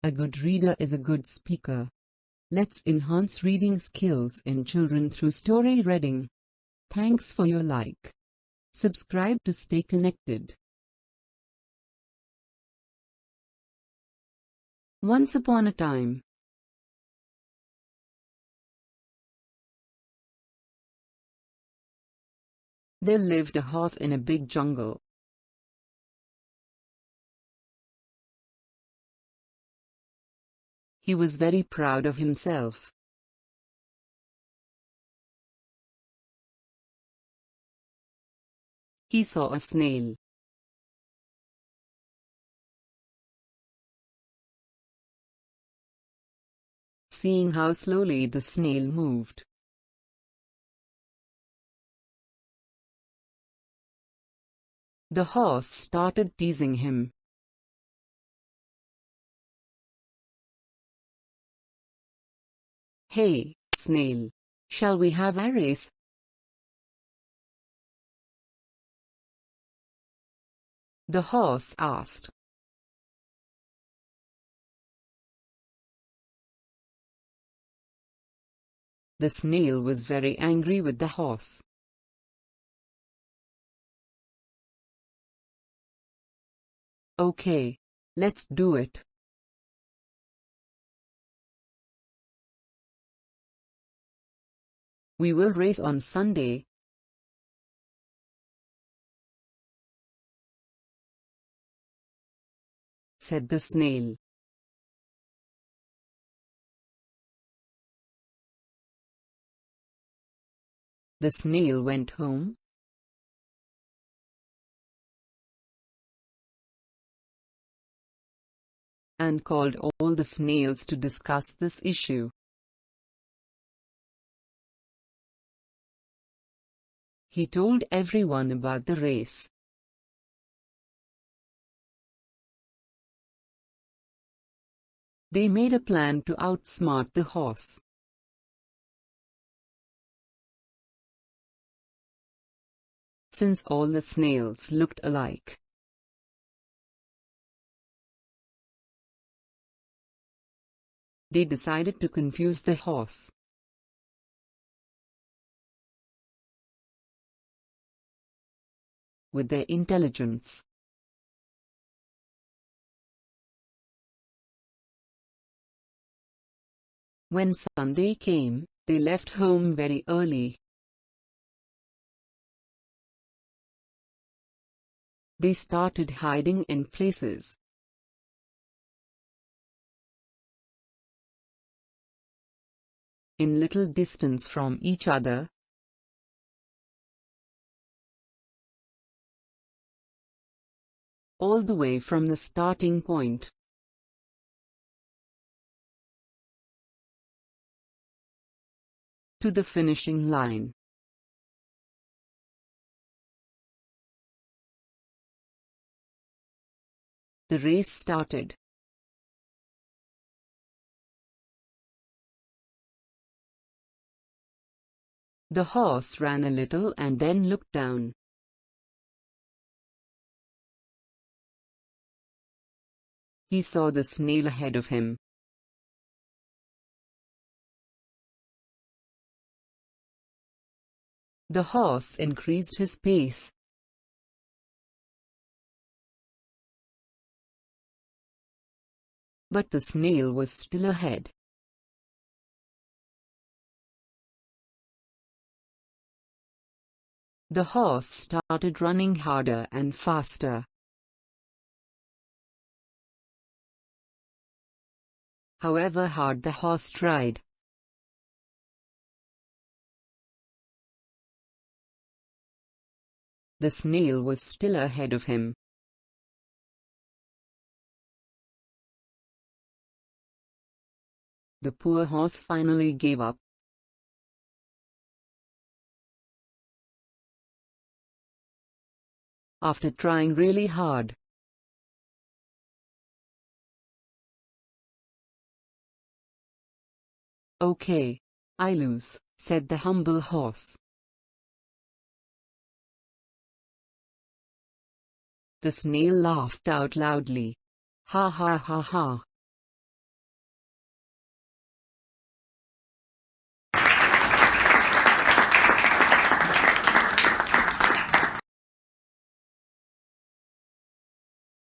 A good reader is a good speaker. Let's enhance reading skills in children through story reading. Thanks for your like. Subscribe to stay connected. Once upon a time, there lived a horse in a big jungle. He was very proud of himself. He saw a snail. Seeing how slowly the snail moved, the horse started teasing him. "Hey, Snail, shall we have a race?" the horse asked. The snail was very angry with the horse. "Okay, let's do it." "We will race on Sunday," said the snail. The snail went home and called all the snails to discuss this issue. He told everyone about the race. They made a plan to outsmart the horse. Since all the snails looked alike, they decided to confuse the horse. With their intelligence, when Sunday came, they left home very early. They started hiding in places. In little distance from each other. All the way from the starting point to the finishing line. The race started. The horse ran a little and then looked down. He saw the snail ahead of him. The horse increased his pace. But the snail was still ahead. The horse started running harder and faster. However hard the horse tried, the snail was still ahead of him. The poor horse finally gave up. After trying really hard, "Okay, I lose," said the humble horse. The snail laughed out loudly. "Ha ha ha ha.